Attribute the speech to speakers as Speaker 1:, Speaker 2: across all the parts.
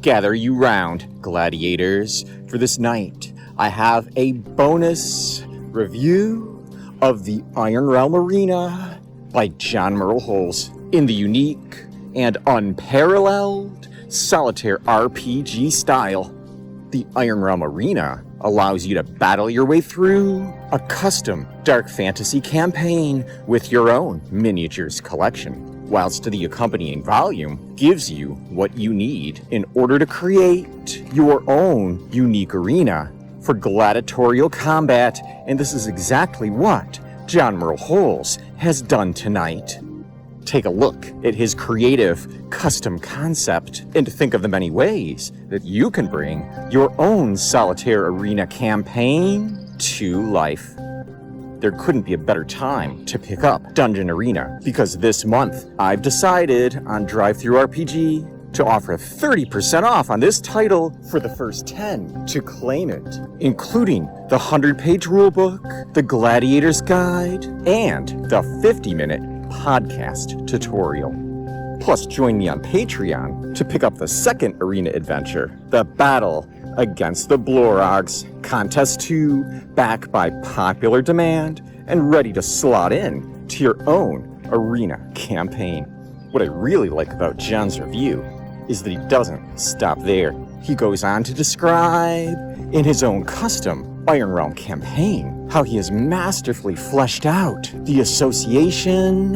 Speaker 1: Gather you round, gladiators. For this night, I have a bonus review of the Iron Realm Arena by John Merle Holes in the unique and unparalleled Solitaire RPG style. The Iron Realm Arena allows you to battle your way through a custom dark fantasy campaign with your own miniatures collection, whilst the accompanying volume gives you what you need in order to create your own unique arena for gladiatorial combat, and this is exactly what John Merle Holes has done tonight. Take a look at his creative, custom concept and think of the many ways that you can bring your own Solitaire Arena campaign to life. There couldn't be a better time to pick up Dungeon Arena, because this month I've decided on DriveThruRPG to offer 30% off on this title for the first 10 to claim it, including the 100-page rulebook, the Gladiator's Guide, and the 50-minute podcast tutorial. Plus, join me on Patreon to pick up the second arena adventure, The Battle Against the Blorogs, Contest 2, backed by popular demand and ready to slot in to your own arena campaign. What I really like about John's review is that he doesn't stop there. He goes on to describe, in his own custom Iron Realm campaign, how he has masterfully fleshed out the association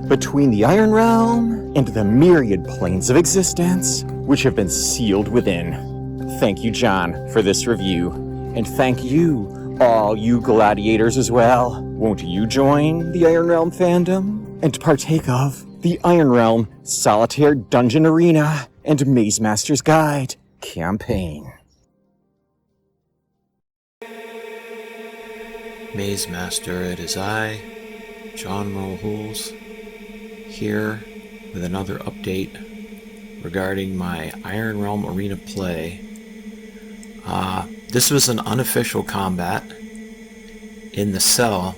Speaker 1: between the Iron Realm and the myriad planes of existence which have been sealed within. Thank you, John, for this review, and thank you, all you gladiators as well. Won't you join the Iron Realm fandom and partake of the Iron Realm Solitaire Dungeon Arena and Maze Master's Guide campaign?
Speaker 2: Maze Master, it is I, John Merle Holes, here with another update regarding my Iron Realm Arena play. This was an unofficial combat in the cell.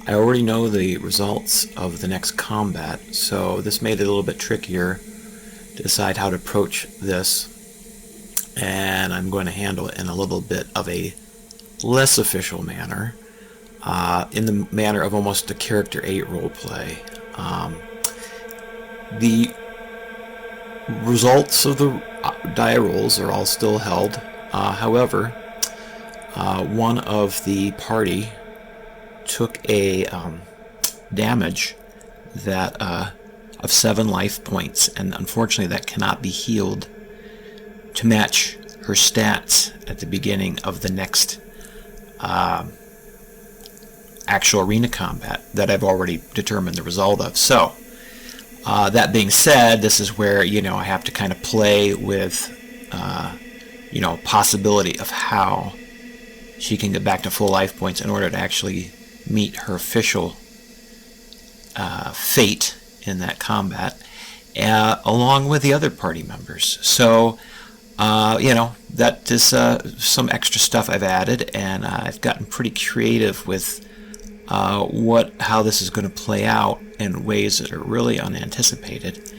Speaker 2: I already know the results of the next combat, so this made it a little bit trickier to decide how to approach this, and I'm going to handle it in a little bit of a less official manner. In the manner of almost a Character 8 roleplay. The results of the die rolls are all still held. However, one of the party took a damage that of 7 life points, and unfortunately that cannot be healed to match her stats at the beginning of the next actual arena combat that I've already determined the result of. So, that being said, this is where, I have to kind of play with, possibility of how she can get back to full life points in order to actually meet her official fate in that combat, along with the other party members. So, that is some extra stuff I've added, and I've gotten pretty creative with how this is going to play out in ways that are really unanticipated,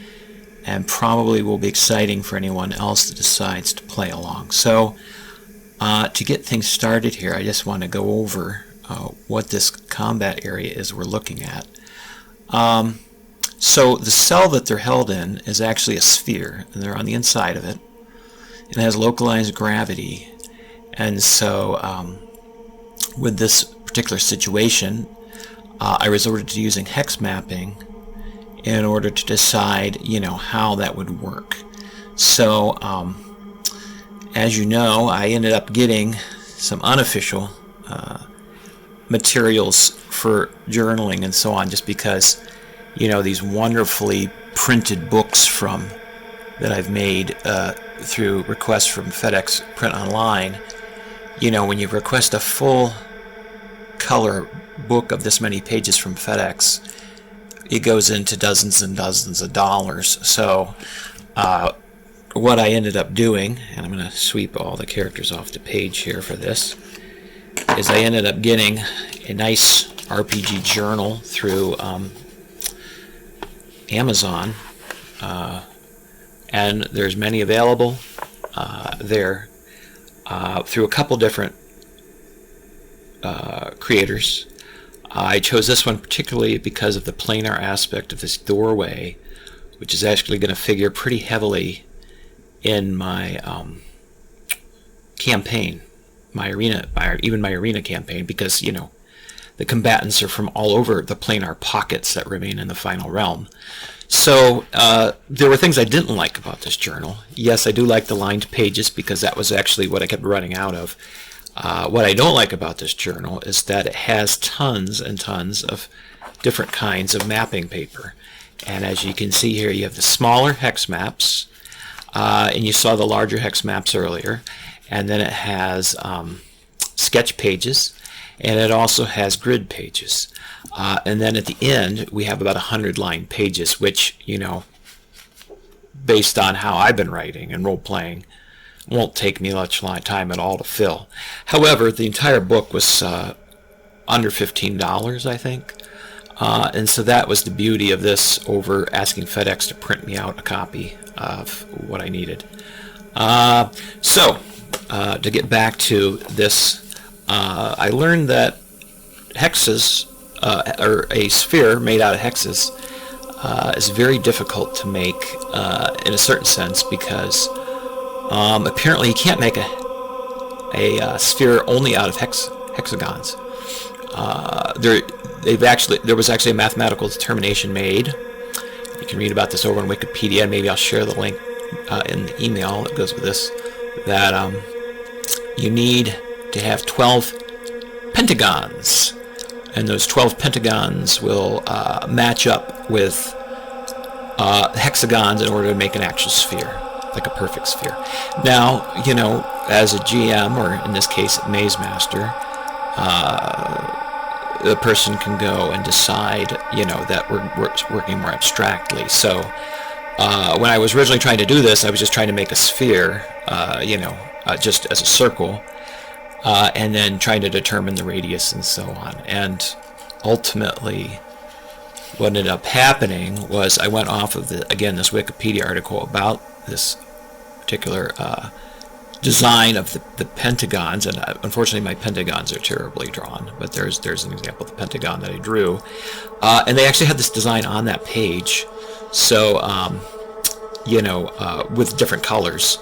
Speaker 2: and probably will be exciting for anyone else that decides to play along. So, to get things started here, I just want to go over what this combat area is we're looking at. So the cell that they're held in is actually a sphere, and they're on the inside of it. It has localized gravity, and so with this particular situation, I resorted to using hex mapping in order to decide, how that would work. So, as you know, I ended up getting some unofficial materials for journaling and so on, just because, these wonderfully printed books that I've made through requests from FedEx Print Online. When you request a full color book of this many pages from FedEx, it goes into dozens and dozens of dollars. So what I ended up doing, and I'm going to sweep all the characters off the page here for this, is I ended up getting a nice RPG journal through Amazon, and there's many available. there through a couple different creators. I chose this one particularly because of the planar aspect of this doorway, which is actually going to figure pretty heavily in my campaign, even my arena campaign, because, you know, the combatants are from all over the planar pockets that remain in the final realm. So there were things I didn't like about this journal. Yes, I do like the lined pages because that was actually what I kept running out of. What I don't like about this journal is that it has tons and tons of different kinds of mapping paper. And as you can see here, you have the smaller hex maps, and you saw the larger hex maps earlier. And then it has sketch pages, and it also has grid pages. And then at the end, we have about 100 line pages, which, you know, based on how I've been writing and role-playing, won't take me much time at all to fill. However, the entire book was under $15, I think. And so that was the beauty of this over asking FedEx to print me out a copy of what I needed. So, to get back to this, I learned that hexes, or a sphere made out of hexes, is very difficult to make in a certain sense, because apparently you can't make a sphere only out of hexagons. There was actually a mathematical determination made. You can read about this over on Wikipedia, and maybe I'll share the link in the email that goes with this, that you need to have 12 pentagons, and those 12 pentagons will match up with hexagons in order to make an actual sphere, like a perfect sphere. Now, you know, as a GM, or in this case, Maze Master, the person can go and decide, you know, that we're working more abstractly. So when I was originally trying to do this, I was just trying to make a sphere, you know, just as a circle, and then trying to determine the radius and so on. And ultimately, what ended up happening was I went off of this Wikipedia article about this particular design of the pentagons, and unfortunately my pentagons are terribly drawn, but there's an example of the pentagon that I drew, and they actually had this design on that page, so you know, with different colors,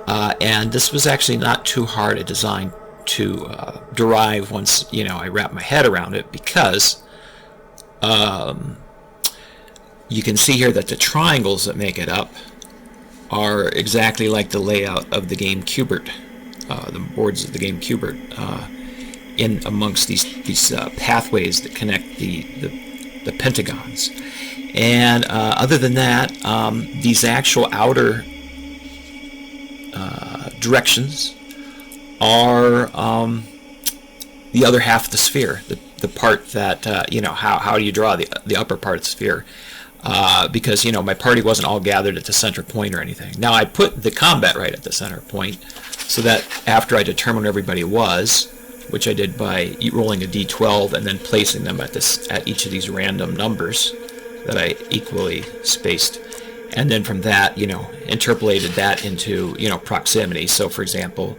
Speaker 2: and this was actually not too hard a design to derive once, you know, I wrapped my head around it, because you can see here that the triangles that make it up are exactly like the layout of the game Q*bert, the boards of the game Q*bert, in amongst these pathways that connect the pentagons. And other than that, these actual outer directions are the other half of the sphere, the part that, you know, how do you draw the upper part of the sphere? Because, you know, my party wasn't all gathered at the center point or anything. Now, I put the combat right at the center point, so that after I determined where everybody was, which I did by rolling a d12 and then placing them at each of these random numbers that I equally spaced, and then from that, you know, interpolated that into, you know, proximity. So, for example,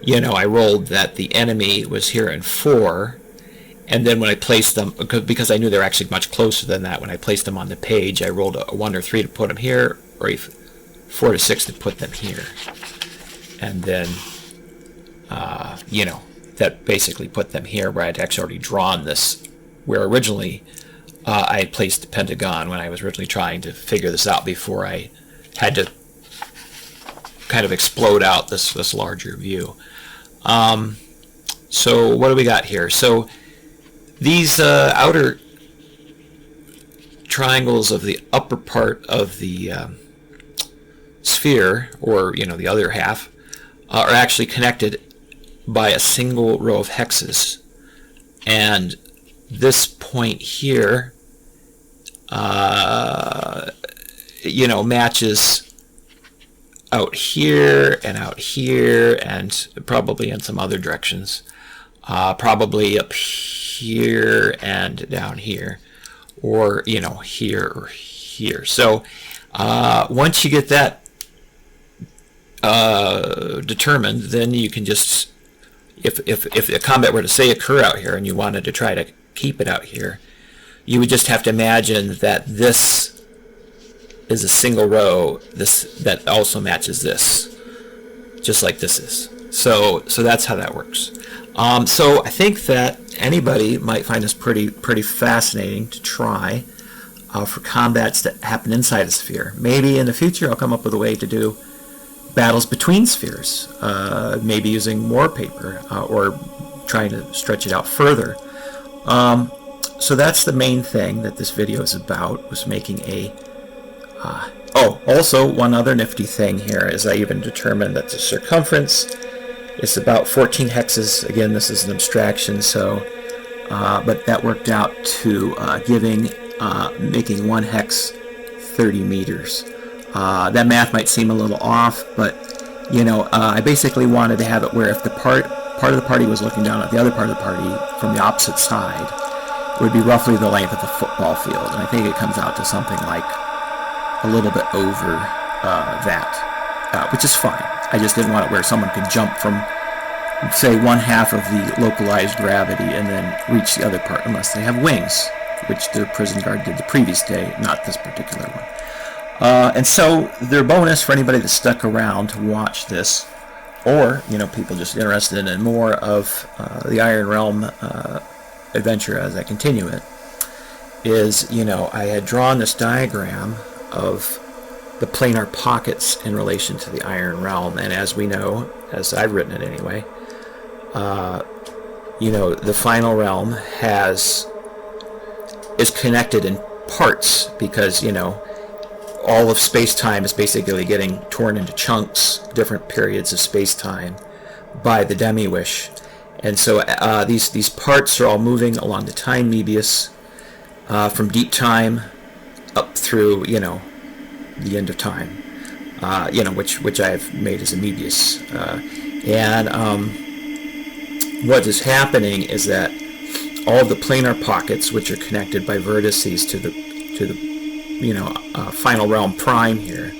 Speaker 2: you know, I rolled that the enemy was here in 4, and then when I placed them, because I knew they were actually much closer than that, when I placed them on the page, I rolled a 1 or 3 to put them here, or a 4 to 6 to put them here. And then, you know, that basically put them here where I'd actually already drawn this, where originally I had placed the pentagon when I was originally trying to figure this out before I had to kind of explode out this larger view. So what do we got here? So these outer triangles of the upper part of the sphere, or, you know, the other half, are actually connected by a single row of hexes. And this point here, you know, matches out here, and probably in some other directions. Probably up here and down here, or, you know, here or here. So once you get that determined, then you can just, if a combat were to say occur out here and you wanted to try to keep it out here, you would just have to imagine that this is a single row that also matches this, just like this is. So that's how that works. So I think that anybody might find this pretty fascinating to try for combats that happen inside a sphere. Maybe in the future I'll come up with a way to do battles between spheres, maybe using more paper or trying to stretch it out further. So that's the main thing that this video is about, was making a... also one other nifty thing here is I even determined that the circumference is about 14 hexes. Again, this is an abstraction, so but that worked out to making one hex 30 meters. That math might seem a little off, but I basically wanted to have it where if the part of the party was looking down at the other part of the party from the opposite side, it would be roughly the length of a football field, and I think it comes out to something like a little bit over that, which is fine. I just didn't want it where someone could jump from, say, one half of the localized gravity and then reach the other part unless they have wings, which their prison guard did the previous day, not this particular one. And so their bonus for anybody that stuck around to watch this, or people just interested in more of the Iron Realm adventure as I continue it, is I had drawn this diagram of the planar pockets in relation to the Iron Realm, and as we know, as I've written it anyway, the final realm is connected in parts because all of space-time is basically getting torn into chunks, different periods of space-time, by the demi-wish. And so these parts are all moving along the time Mebius from deep time up through, the end of time, which I have made as a Mebius. What is happening is that all the planar pockets, which are connected by vertices to the final realm prime here,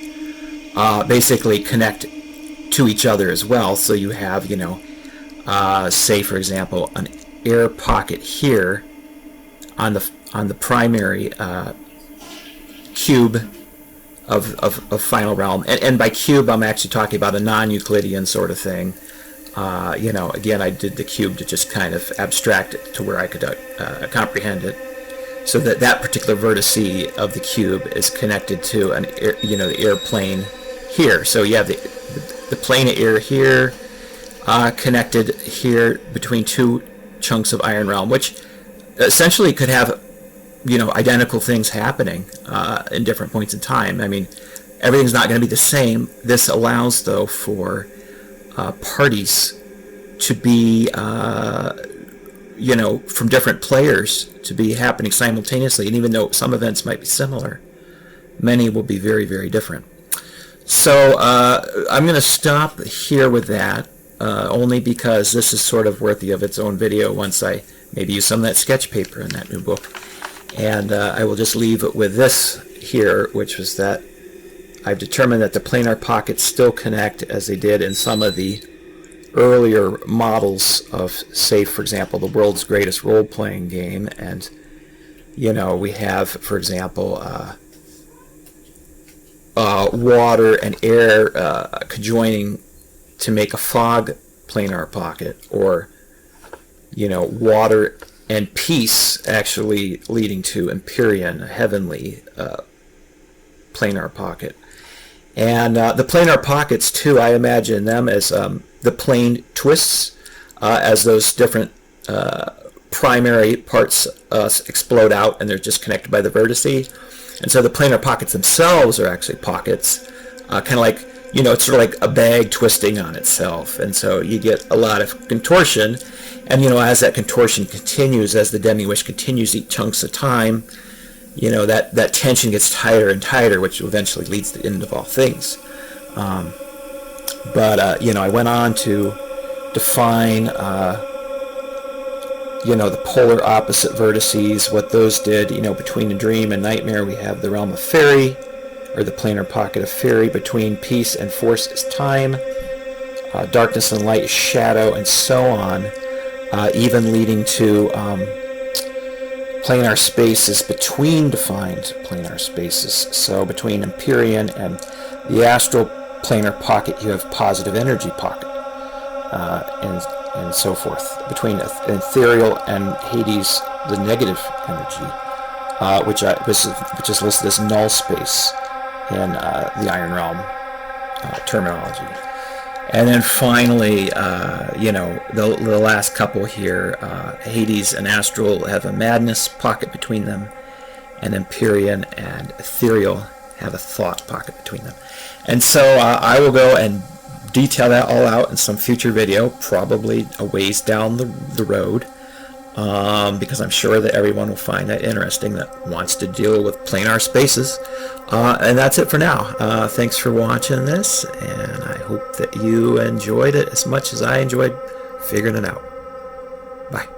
Speaker 2: basically connect to each other as well. So you have, say for example, an air pocket here on the primary cube of final realm, and by cube I'm actually talking about a non-Euclidean sort of thing. Again, I did the cube to just kind of abstract it to where I could comprehend it. So that particular vertice of the cube is connected to the air plane here. So you have the plane of air here, connected here between two chunks of Iron Realm, which essentially could have identical things happening in different points in time. I mean, everything's not going to be the same. This allows, though, for parties to be from different players to be happening simultaneously, and even though some events might be similar, many will be very, very different. So I'm going to stop here with that, only because this is sort of worthy of its own video once I maybe use some of that sketch paper in that new book. And I will just leave it with this here, which was that I've determined that the planar pockets still connect as they did in some of the earlier models of, say, for example, the world's greatest role-playing game. And, we have, for example, water and air conjoining to make a fog planar pocket, or, water and peace actually leading to Empyrean, a heavenly planar pocket. And the planar pockets, too, I imagine them as the plane twists as those different primary parts explode out, and they're just connected by the vertice. And so the planar pockets themselves are actually pockets, kind of like, it's sort of like a bag twisting on itself. And so you get a lot of contortion. And, as that contortion continues, as the demi-wish continues to eat chunks of time, that tension gets tighter and tighter, which eventually leads to the end of all things. But I went on to define, the polar opposite vertices, what those did. Between the dream and nightmare, we have the realm of fairy, or the planar pocket of fairy. Between peace and force is time. Darkness and light is shadow, and so on, even leading to planar spaces between defined planar spaces. So between Empyrean and the astral planar pocket, you have positive energy pocket, and so forth. Between ethereal and Hades, the negative energy, which is listed as null space in the Iron Realm terminology. And then finally, the last couple here, Hades and Astral have a madness pocket between them, and Empyrean and Ethereal have a thought pocket between them. And so I will go and detail that all out in some future video, probably a ways down the road, because I'm sure that everyone will find that interesting that wants to deal with planar spaces. And that's it for now. Thanks for watching this, and I hope that you enjoyed it as much as I enjoyed figuring it out. Bye.